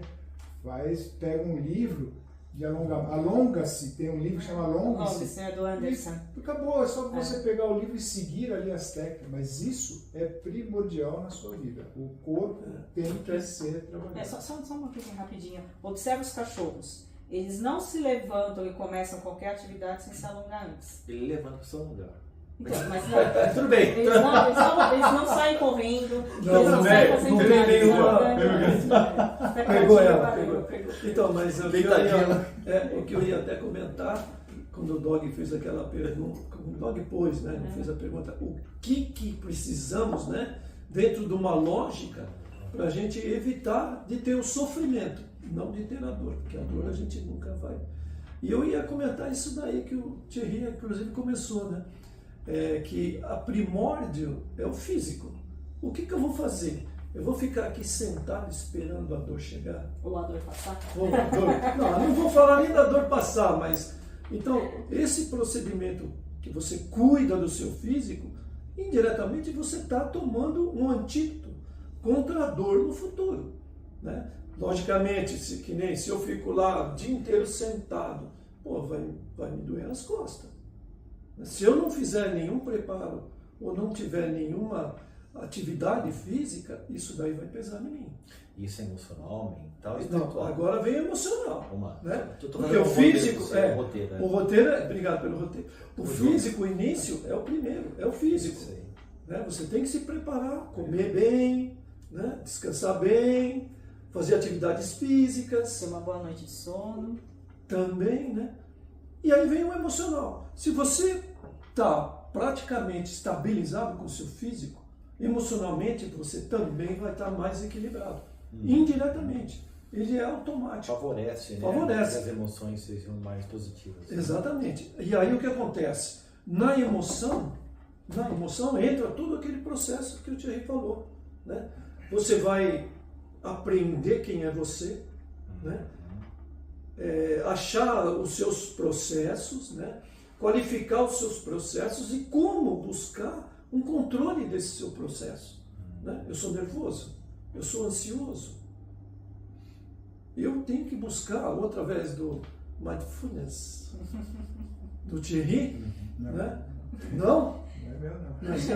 pega um livro de alongamento, alonga-se, tem um livro que chama Alonga-se, do Anderson. Acabou, é só você pegar o livro e seguir ali as técnicas, mas isso é primordial na sua vida. O corpo tem que ser trabalhado. Só uma coisa rapidinha. Observe os cachorros. Eles não se levantam e começam qualquer atividade sem se alongar antes. Ele levanta para o seu lugar. Então, mas não, tudo bem. Eles não saem correndo, eles não saem fazendo nada. Pegou ela. Então, mas o que eu ia até comentar, quando o Dog fez aquela pergunta, o Dog pôs, né, fez a pergunta, o que precisamos, né, dentro de uma lógica, para a gente evitar de ter o sofrimento, não de ter a dor, porque a dor a gente nunca vai. E eu ia comentar isso daí que o Thierry, inclusive, começou, né? Que a primórdio é o físico. O que eu vou fazer? Eu vou ficar aqui sentado esperando a dor chegar? Ou a dor passar? Não vou falar nem da dor passar, mas... Então, esse procedimento que você cuida do seu físico, indiretamente você está tomando um antídoto contra a dor no futuro, né? Logicamente, se eu fico lá o dia inteiro sentado, vai me doer as costas. Se eu não fizer nenhum preparo ou não tiver nenhuma atividade física, isso daí vai pesar em mim. Isso é emocional, mental, Não, espiritual. agora vem emocional. Uma, Né? tô Porque o físico, roteiro, o roteiro obrigado pelo roteiro. O físico, o início, é o primeiro, é o físico. Isso aí. Né? Você tem que se preparar, comer bem, né? Descansar bem, fazer atividades físicas. Ter uma boa noite de sono. Também, né? E aí vem o emocional. Se você está praticamente estabilizado com o seu físico, emocionalmente você também vai estar mais equilibrado. Indiretamente. Ele é automático. Favorece, né? Favorece. Que as emoções sejam mais positivas. Exatamente. E aí o que acontece? Na emoção entra todo aquele processo que o Thierry falou. Né? Você vai aprender quem é você, né? Achar os seus processos, né? Qualificar os seus processos e como buscar um controle desse seu processo. Né? Eu sou nervoso, eu sou ansioso. Eu tenho que buscar, ou através do mindfulness, do Thierry, né? Não? Não é meu, não. Mas,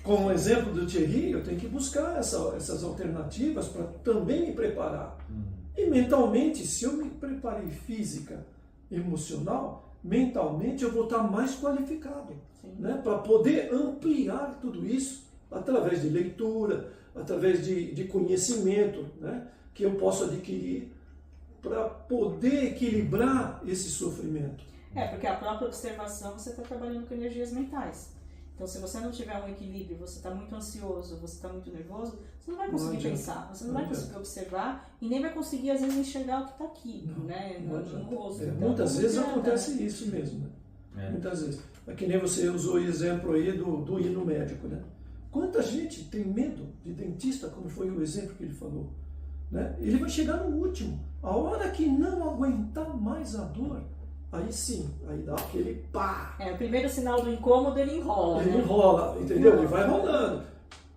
como exemplo do Thierry, eu tenho que buscar essas alternativas para também me preparar. E mentalmente, se eu me preparei física, emocional, mentalmente eu vou estar mais qualificado, né? Para poder ampliar tudo isso através de leitura, através de conhecimento, né? Que eu posso adquirir para poder equilibrar esse sofrimento. Porque a própria observação, você está trabalhando com energias mentais. Então, se você não tiver um equilíbrio, você está muito ansioso, você está muito nervoso, você não vai conseguir pensar, você não vai conseguir observar e nem vai conseguir, às vezes, enxergar o que está aqui, né? No rosto. Então, muitas vezes acontece isso mesmo, né? Muitas vezes. É que nem você usou o exemplo aí do ir no médico, né? Quanta gente tem medo de dentista, como foi o exemplo que ele falou, né? Ele vai chegar no último. A hora que não aguentar mais a dor, aí sim, aí dá aquele pá. O primeiro sinal do incômodo, ele enrola. Ele enrola, entendeu? Ele vai rolando.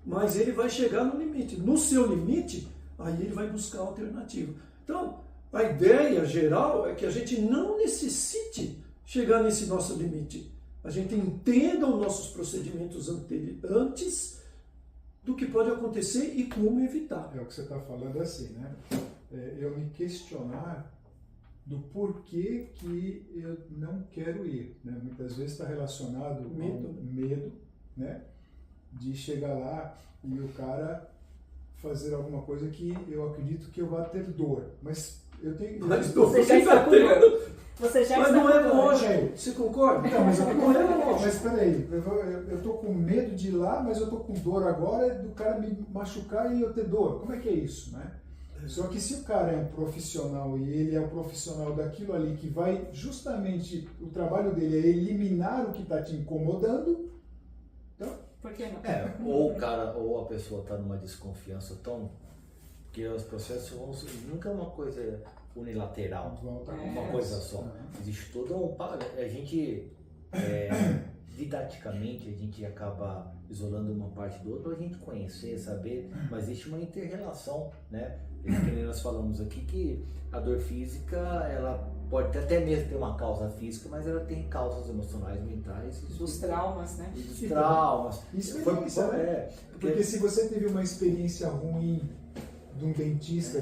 Mas ele vai chegar no limite. No seu limite, aí ele vai buscar a alternativa. Então, a ideia geral é que a gente não necessite chegar nesse nosso limite. A gente entenda os nossos procedimentos antes do que pode acontecer e como evitar. É o que você está falando assim, né? Eu me questionar do porquê que eu não quero ir, né? Muitas vezes está relacionado com medo, né? De chegar lá e o cara fazer alguma coisa que eu acredito que eu vá ter dor, mas eu tenho... Mas você já está tendo. Mas não é lógico, você concorda? Não, mas não é lógico. Mas peraí, eu tô com medo de ir lá, mas eu tô com dor agora do cara me machucar e eu ter dor. Como é que é isso, né? Só que se o cara é um profissional e ele é um profissional daquilo ali que vai justamente, o trabalho dele é eliminar o que está te incomodando, então... Por que não? Ou o cara, ou a pessoa está numa desconfiança tão... Porque os processos nunca é uma coisa unilateral, uma coisa só. Existe todo um... A gente, didaticamente, a gente acaba isolando uma parte do outro para a gente conhecer, saber, mas existe uma inter-relação, né? Que nós falamos aqui que a dor física, ela pode até mesmo ter uma causa física, mas ela tem causas emocionais, mentais. Dos traumas, né? Dos traumas. Experiência, né? Porque se você teve uma experiência ruim de um dentista,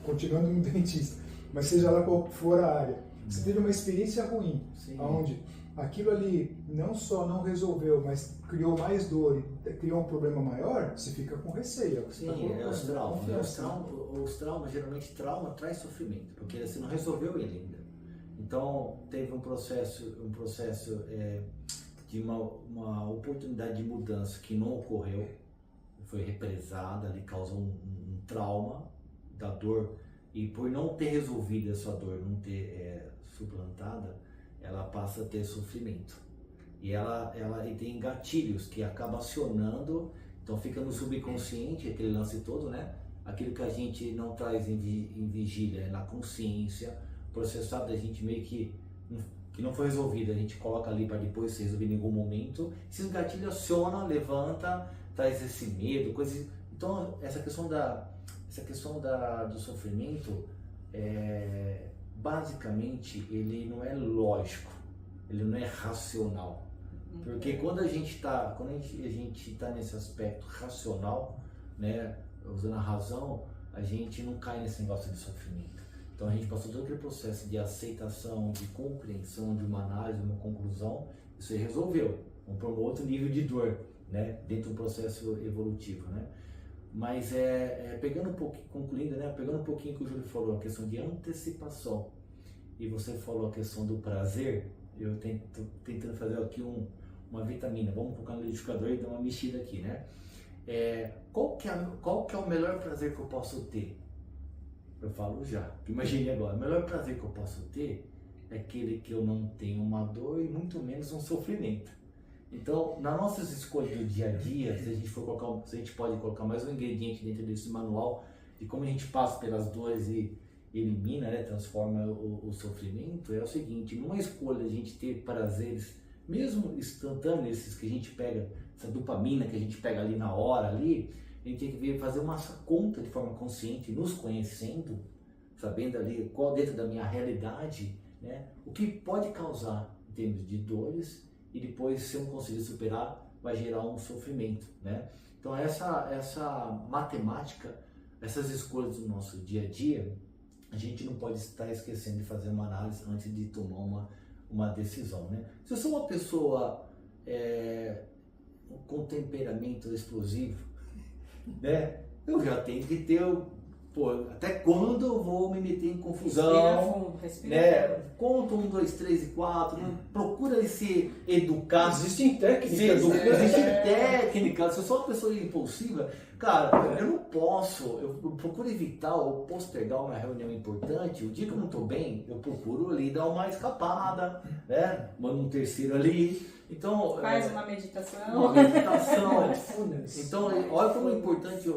continuando no dentista, mas seja lá qual for a área, você teve uma experiência ruim, onde aquilo ali não só não resolveu, mas criou mais dor e criou um problema maior, você fica com receio. Os traumas, geralmente trauma traz sofrimento, porque você não resolveu ele ainda. Então, teve um processo de uma oportunidade de mudança que não ocorreu, foi represada, ali causou um trauma da dor, e por não ter resolvido essa dor, não ter suplantada, ela passa a ter sofrimento. E ela tem gatilhos que acaba acionando, então fica no subconsciente, aquele lance todo, né? Aquilo que a gente não traz em vigília, na consciência, processado, a gente meio que não foi resolvido, a gente coloca ali para depois ser resolvido em algum momento. Esses gatilhos acionam, levanta, traz esse medo, coisas. Então, essa questão do sofrimento, basicamente, ele não é lógico, ele não é racional. Porque quando a gente tá nesse aspecto racional, né, usando a razão, a gente não cai nesse negócio de sofrimento. Então a gente passou todo aquele processo de aceitação, de compreensão, de uma análise, uma conclusão, isso aí resolveu. Vamos para um outro nível de dor, né, dentro do processo evolutivo, né. Mas pegando um pouquinho, concluindo, né, pegando um pouquinho que o Júlio falou, a questão de antecipação, e você falou a questão do prazer, eu tô tentando fazer aqui uma vitamina, vamos colocar no liquidificador e dar uma mexida aqui, né? Qual que é o melhor prazer que eu posso ter? Eu falo já, imagine agora, o melhor prazer que eu posso ter é aquele que eu não tenho uma dor e muito menos um sofrimento. Então, nas nossas escolhas do dia a dia, se a gente pode colocar mais um ingrediente dentro desse manual de como a gente passa pelas dores e elimina, né, transforma o sofrimento, é o seguinte: numa escolha a gente ter prazeres, mesmo instantâneos, esses que a gente pega, essa dopamina que a gente pega ali na hora, ali, a gente tem que fazer uma conta de forma consciente, nos conhecendo, sabendo ali qual dentro da minha realidade, né, o que pode causar em termos de dores, e depois, se eu não conseguir superar, vai gerar um sofrimento, né? Então essa matemática, essas escolhas do nosso dia a dia, a gente não pode estar esquecendo de fazer uma análise antes de tomar uma decisão, né? Se eu sou uma pessoa com temperamento explosivo, né, eu já tenho que ter, até quando eu vou me meter em confusão, respira né? fundo. Conta 1, 2, 3 e 4, procura se educar. Existem técnicas. Existem técnicas. Se eu sou uma pessoa impulsiva, cara, eu não posso, eu procuro evitar ou postergar uma reunião importante. O dia que eu não estou bem, eu procuro ali dar uma escapada, né? Mando um terceiro ali. Então, Faz uma meditação. Uma meditação. Mindfulness. Então, olha como é importante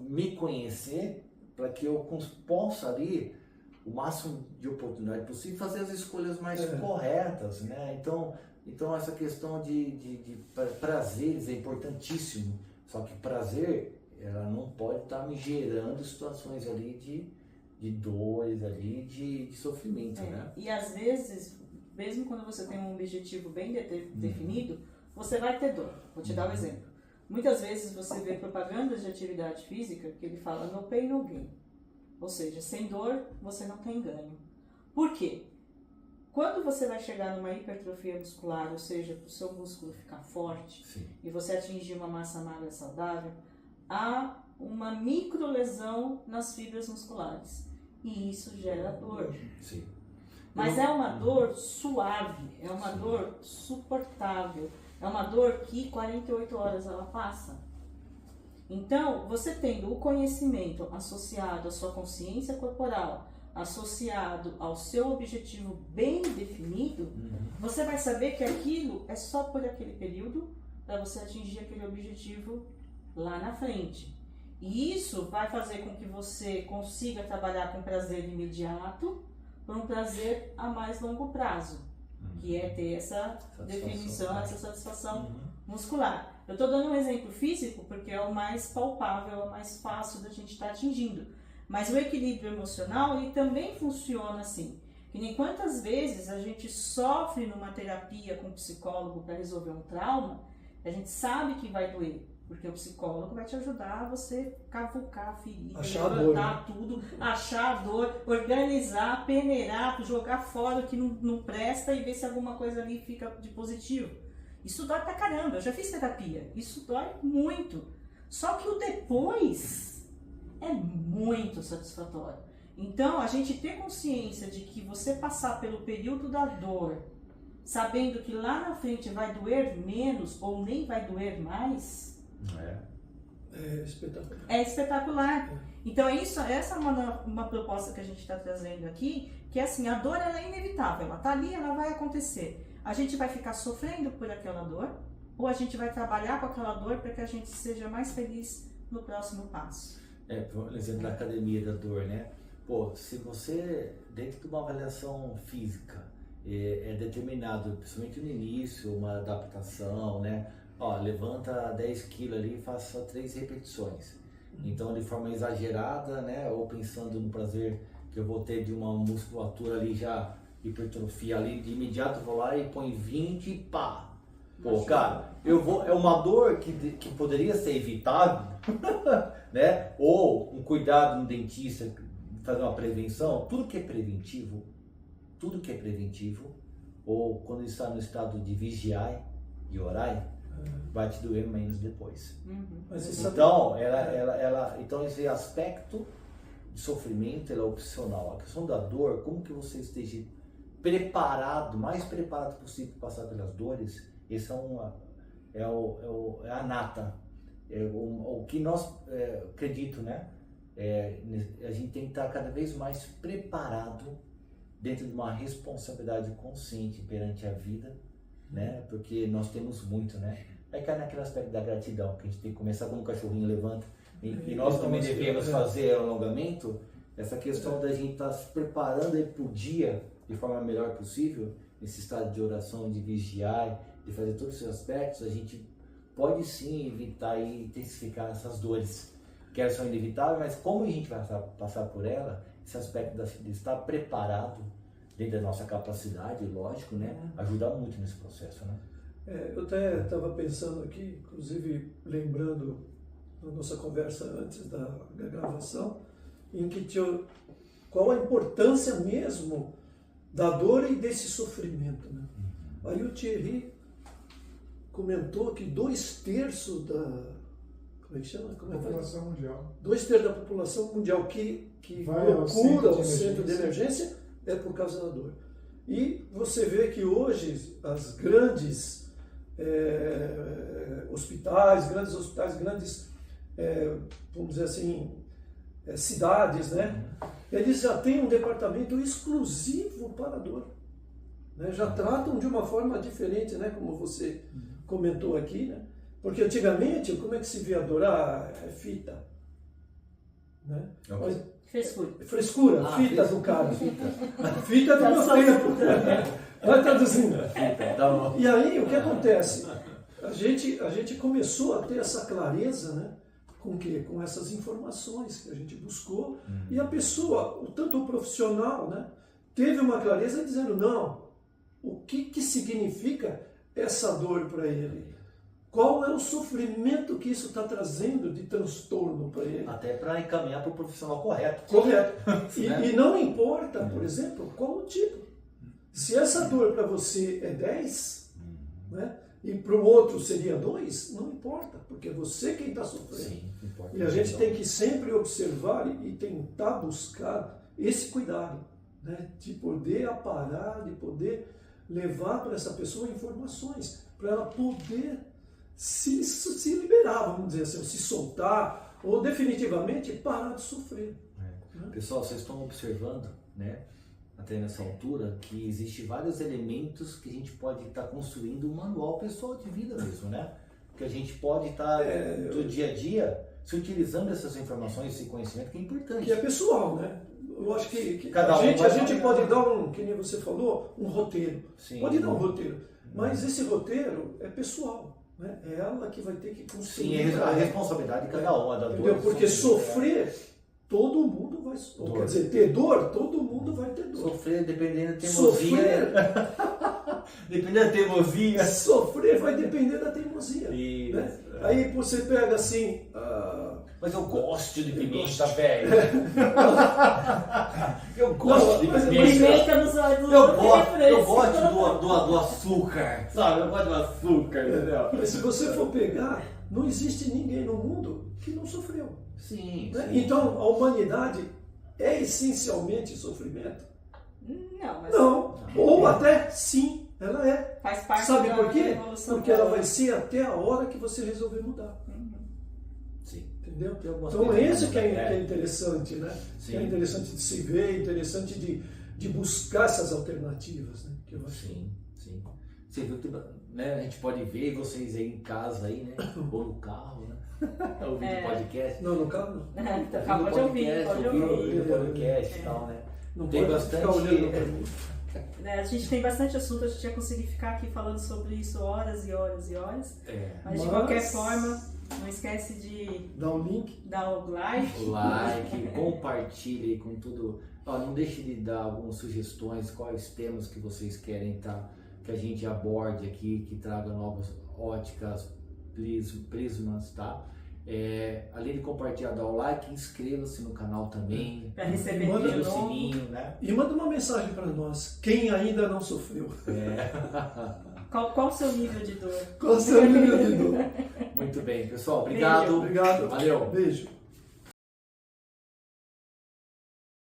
me conhecer, para que eu possa ali, o máximo de oportunidade possível, fazer as escolhas mais corretas, né? Então essa questão de prazeres é importantíssimo, só que prazer, ela não pode estar me gerando situações ali de dores, ali de sofrimento, né? E às vezes, mesmo quando você tem um objetivo bem definido, você vai ter dor. Vou te dar um exemplo. Muitas vezes você vê propagandas de atividade física que ele fala no pain, no gain. Ou seja, sem dor, você não tem ganho. Por quê? Quando você vai chegar numa hipertrofia muscular, ou seja, o seu músculo ficar forte, Sim. e você atingir uma massa magra saudável, há uma microlesão nas fibras musculares. E isso gera dor. Sim. Mas é uma dor suave, é uma dor suportável. É uma dor que 48 horas ela passa. Então, você tendo o conhecimento associado à sua consciência corporal, associado ao seu objetivo bem definido, você vai saber que aquilo é só por aquele período para você atingir aquele objetivo lá na frente. E isso vai fazer com que você consiga trabalhar com prazer imediato por um prazer a mais longo prazo, que é ter essa definição, essa satisfação muscular. Eu estou dando um exemplo físico porque é o mais palpável, é o mais fácil da gente estar atingindo. Mas o equilíbrio emocional, ele também funciona assim. Que nem quantas vezes a gente sofre numa terapia com um psicólogo para resolver um trauma, a gente sabe que vai doer. Porque o psicólogo vai te ajudar a você cavucar a ferida, levantar tudo, achar a dor, organizar, peneirar, jogar fora o que não presta e ver se alguma coisa ali fica de positivo. Isso dói pra caramba, eu já fiz terapia, isso dói muito. Só que o depois é muito satisfatório. Então, a gente ter consciência de que você passar pelo período da dor, sabendo que lá na frente vai doer menos ou nem vai doer mais, é espetacular. É espetacular. Então essa é uma proposta que a gente está trazendo aqui, que é assim, a dor ela é inevitável, ela está ali, ela vai acontecer. A gente vai ficar sofrendo por aquela dor, ou a gente vai trabalhar com aquela dor para que a gente seja mais feliz no próximo passo. Por exemplo, da academia da dor, né? Se você, dentro de uma avaliação física, é determinado, principalmente no início, uma adaptação, né? Levanta 10 quilos ali e faça 3 repetições. Então, de forma exagerada, né? Ou pensando no prazer que eu vou ter de uma musculatura ali já hipertrofia ali, de imediato vou lá e põe 20 e pá. Pô, cara, é uma dor que poderia ser evitável, né? Ou um cuidado no dentista, fazer uma prevenção, tudo que é preventivo, ou quando está no estado de vigiai e orai, vai te doer menos depois. Então, então esse aspecto de sofrimento é opcional. A questão da dor, como que você esteja preparado, mais preparado possível para passar pelas dores, esse é a nata, o que nós acredito, né? A gente tem que estar cada vez mais preparado dentro de uma responsabilidade consciente perante a vida, né? Porque nós temos muito, né? Aí cai naquele aspecto da gratidão, que a gente tem que começar como o cachorrinho levanta, e nós também devemos fazer alongamento, essa questão da gente estar se preparando aí para o dia de forma melhor possível, nesse estado de oração, de vigiar, de fazer todos esses aspectos, a gente pode sim evitar e intensificar essas dores, que elas são inevitáveis, mas como a gente vai passar por ela, esse aspecto de estar preparado dentro da nossa capacidade, lógico, né, ajuda muito nesse processo, né? Eu até estava pensando aqui, inclusive lembrando da nossa conversa antes da gravação, em que qual a importância mesmo da dor e desse sofrimento, né? Aí o Thierry comentou que 2/3 da... Como é que chama? População mundial. 2/3 da população mundial que procura o centro de emergência é por causa da dor. E você vê que hoje as grandes hospitais, grandes, vamos dizer assim, cidades, né? Eles já têm um departamento exclusivo para a dor, né? Já tratam de uma forma diferente, né? Como você comentou aqui, né? Porque antigamente, como é que se via a dor? Fita, né? Mas, frescura, fita do cara. Fita do meu tempo. Vai traduzindo. E aí, o que acontece? A gente começou a ter essa clareza, né? Com o quê? Com essas informações que a gente buscou. E a pessoa, tanto o profissional, né? Teve uma clareza dizendo, não, o que significa essa dor para ele? Qual é o sofrimento que isso está trazendo de transtorno para ele? Até para encaminhar para o profissional correto. Correto. E não importa, por exemplo, qual o tipo. Se essa dor para você é 10, né, e para o outro seria 2, não importa, porque é você quem está sofrendo. Sim, importa. E a gente tem que sempre observar e tentar buscar esse cuidado, né, de poder aparar, de poder levar para essa pessoa informações, para ela poder se liberar, vamos dizer assim, se soltar, ou definitivamente parar de sofrer. Né? Pessoal, vocês estão observando, né, até nessa altura, que existem vários elementos que a gente pode estar construindo um manual pessoal de vida mesmo, né? Que a gente pode estar do dia a dia se utilizando essas informações, esse conhecimento que é importante. Que é pessoal, né? Eu acho que a gente pode dar que nem você falou, um roteiro. Sim, pode dar um roteiro, mas esse roteiro é pessoal, né? É ela que vai ter que construir. Sim, a responsabilidade de cada uma da dor. Porque sofrer, todo mundo vai sofrer. Quer dizer, ter dor, todo mundo vai ter dor. Sofrer, dependendo da teimosia. Dependendo da teimosia. Sofrer vai depender da teimosia. Né? Aí você pega assim... Mas eu gosto de pimenta, velho. Eu gosto de pimenta. Eu gosto do açúcar, sabe? Eu gosto do açúcar. Mas se você for pegar, não existe ninguém no mundo que não sofreu. Sim, né? sim. Então, a humanidade é essencialmente sofrimento? Não. Ou até sim, ela é. Faz parte. Sabe por quê? Evolução porque ela vai ser até a hora que você resolver mudar. Sim. Entendeu? Então é isso que é interessante, né? Sim. Que é interessante de se ver, interessante de buscar essas alternativas, né? Que eu acho. Sim. Você viu que, né, a gente pode ver vocês aí em casa aí, né? Ou no carro, né? Ouvindo podcast. Não, no carro não. Acabou de ouvir, ouvindo podcast e tal, né? Não tem pode bastante. ficar olhando pra mim. A gente tem bastante assunto, a gente ia conseguir ficar aqui falando sobre isso horas e horas e horas. Mas de qualquer forma, não esquece de dar o link, dar o like. Compartilhe com tudo. Não deixe de dar algumas sugestões, quais temas que vocês querem estar que a gente aborde aqui, que traga novas óticas, prismas, tá? Além de compartilhar, dá o like, inscreva-se no canal também. Para receber liga o de novo. sininho, né? E manda uma mensagem para nós, quem ainda não sofreu. Qual o seu nível de dor? Qual o seu nível de dor? Muito bem, pessoal. Obrigado. Obrigado. Valeu. Beijo.